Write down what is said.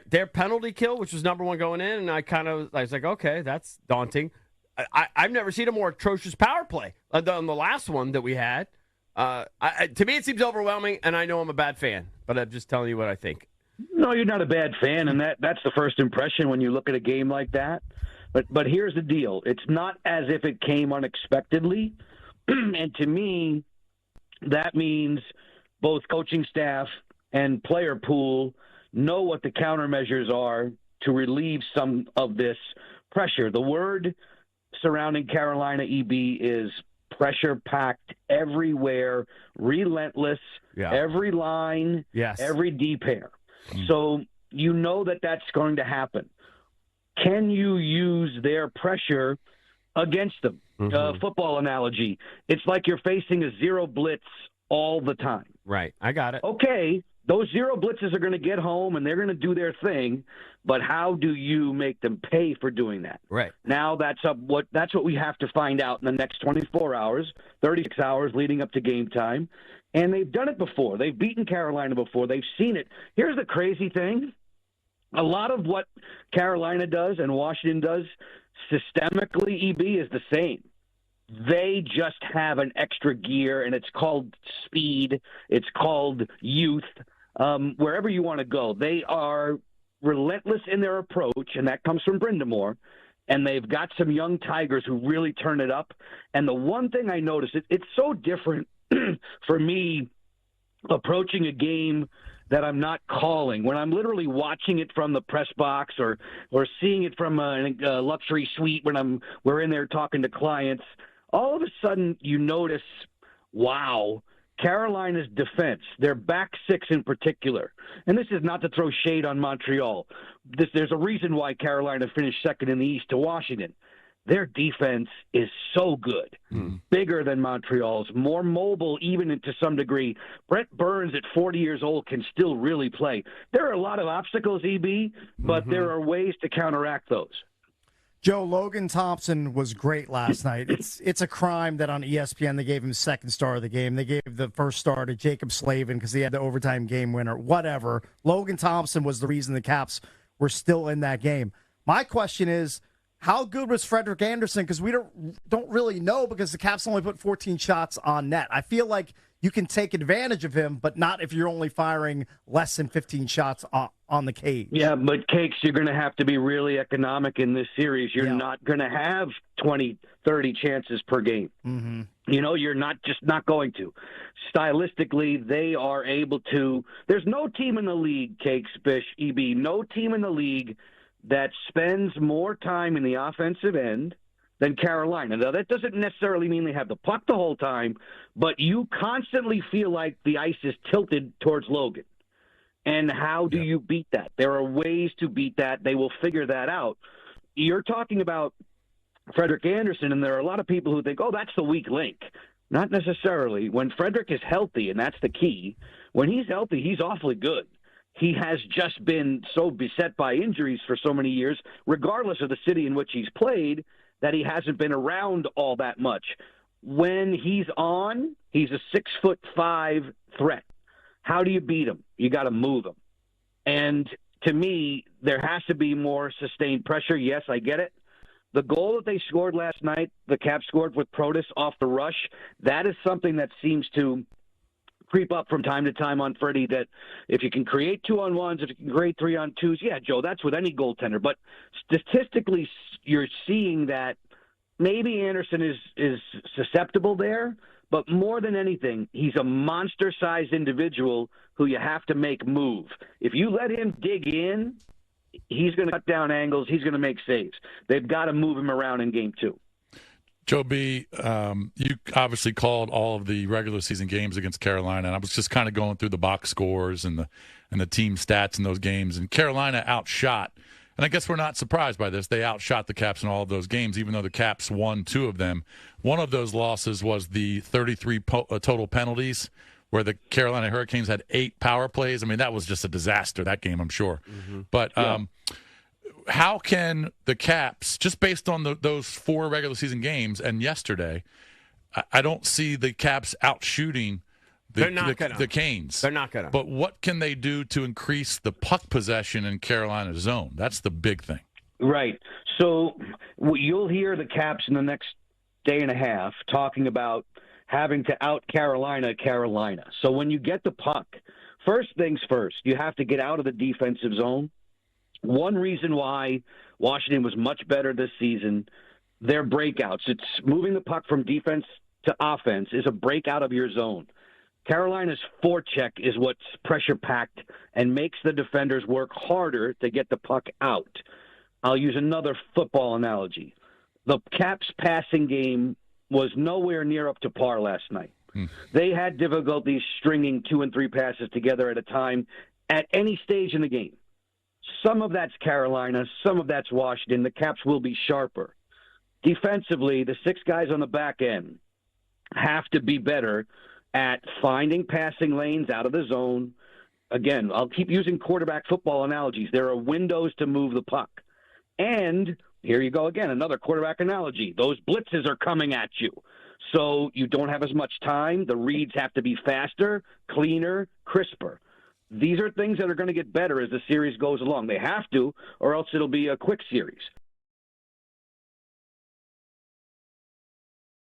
their penalty kill, which was number one going in, and I was like, okay, that's daunting. I've never seen a more atrocious power play than the last one that we had. To me, it seems overwhelming, and I know I'm a bad fan, but I'm just telling you what I think. No, you're not a bad fan, and that's the first impression when you look at a game like that. But here's the deal. It's not as if it came unexpectedly. And to me, that means both coaching staff and player pool know what the countermeasures are to relieve some of this pressure. The word surrounding Carolina EB is pressure-packed everywhere, relentless, every line, every D-pair. So you know that that's going to happen. Can you use their pressure against them? Football analogy. It's like you're facing a zero blitz all the time. Right. I got it. Okay, those zero blitzes are going to get home and they're going to do their thing, but how do you make them pay for doing that? Right. Now that's what we have to find out in the next 24 hours, 36 hours leading up to game time. And they've done it before. They've beaten Carolina before. They've seen it. Here's the crazy thing. A lot of what Carolina does and Washington does systemically, EB, is the same. They just have an extra gear, and it's called speed. It's called youth. Wherever you want to go, they are relentless in their approach, and that comes from Brindamore. And they've got some young tigers who really turn it up. And the one thing I noticed, it's so different for me approaching a game that I'm not calling, when I'm literally watching it from the press box or seeing it from a luxury suite when we're in there talking to clients, all of a sudden you notice, wow, Carolina's defense, their back six in particular, and this is not to throw shade on Montreal. There's a reason why Carolina finished second in the East to Washington. Their defense is so good, bigger than Montreal's, more mobile even to some degree. Brent Burns at 40 years old can still really play. There are a lot of obstacles, EB, but there are ways to counteract those. Joe, Logan Thompson was great last night. It's a crime that on ESPN they gave him second star of the game. They gave the first star to Jacob Slavin because he had the overtime game winner. Whatever. Logan Thompson was the reason the Caps were still in that game. My question is, how good was Frederik Andersen? Because we don't really know because the Caps only put 14 shots on net. I feel like you can take advantage of him, but not if you're only firing less than 15 shots on the cage. Yeah, but Cakes, you're going to have to be really economic in this series. You're not going to have 20, 30 chances per game. You know, you're just not going to. Stylistically, they are able to. There's no team in the league, Cakes, Bish, EB, no team in the league that spends more time in the offensive end than Carolina. Now, that doesn't necessarily mean they have the puck the whole time, but you constantly feel like the ice is tilted towards Logan. And how do you beat that? There are ways to beat that. They will figure that out. You're talking about Frederik Andersen, and there are a lot of people who think, oh, that's the weak link. Not necessarily. When Frederik is healthy, and that's the key, when he's healthy, he's awfully good. He has just been so beset by injuries for so many years, regardless of the city in which he's played, that he hasn't been around all that much. When he's on, he's a 6'5" threat. How do you beat him? You got to move him. And to me, there has to be more sustained pressure. Yes, I get it. The goal that they scored last night, the Caps scored with Protas off the rush, that is something that seems to creep up from time to time on Freddie, that if you can create 2-on-1s, if you can create 3-on-2s, yeah, Joe, that's with any goaltender. But statistically, you're seeing that maybe Andersen is susceptible there, but more than anything, he's a monster-sized individual who you have to make move. If you let him dig in, he's going to cut down angles, he's going to make saves. They've got to move him around in game two. Joe B., you obviously called all of the regular season games against Carolina, and I was just kind of going through the box scores and the team stats in those games, and Carolina outshot. And I guess we're not surprised by this. They outshot the Caps in all of those games, even though the Caps won 2 of them. One of those losses was the 33 total penalties, where the Carolina Hurricanes had 8 power plays. I mean, that was just a disaster, that game, I'm sure. But how can the Caps, just based on those 4 regular season games and yesterday, I don't see the Caps outshooting They're not going to. The Canes. They're not going to. But what can they do to increase the puck possession in Carolina's zone? That's the big thing. Right. So you'll hear the Caps in the next day and a half talking about having to out Carolina. So when you get the puck, first things first, you have to get out of the defensive zone. One reason why Washington was much better this season, their breakouts. It's moving the puck from defense to offense is a breakout of your zone. Carolina's forecheck is what's pressure-packed and makes the defenders work harder to get the puck out. I'll use another football analogy. The Caps' passing game was nowhere near up to par last night. They had difficulties stringing 2 and 3 passes together at a time at any stage in the game. Some of that's Carolina, some of that's Washington. The Caps will be sharper. Defensively, the 6 guys on the back end have to be better at finding passing lanes out of the zone. Again, I'll keep using quarterback football analogies. There are windows to move the puck. And here you go again, another quarterback analogy. Those blitzes are coming at you. So you don't have as much time. The reads have to be faster, cleaner, crisper. These are things that are going to get better as the series goes along. They have to, or else it'll be a quick series.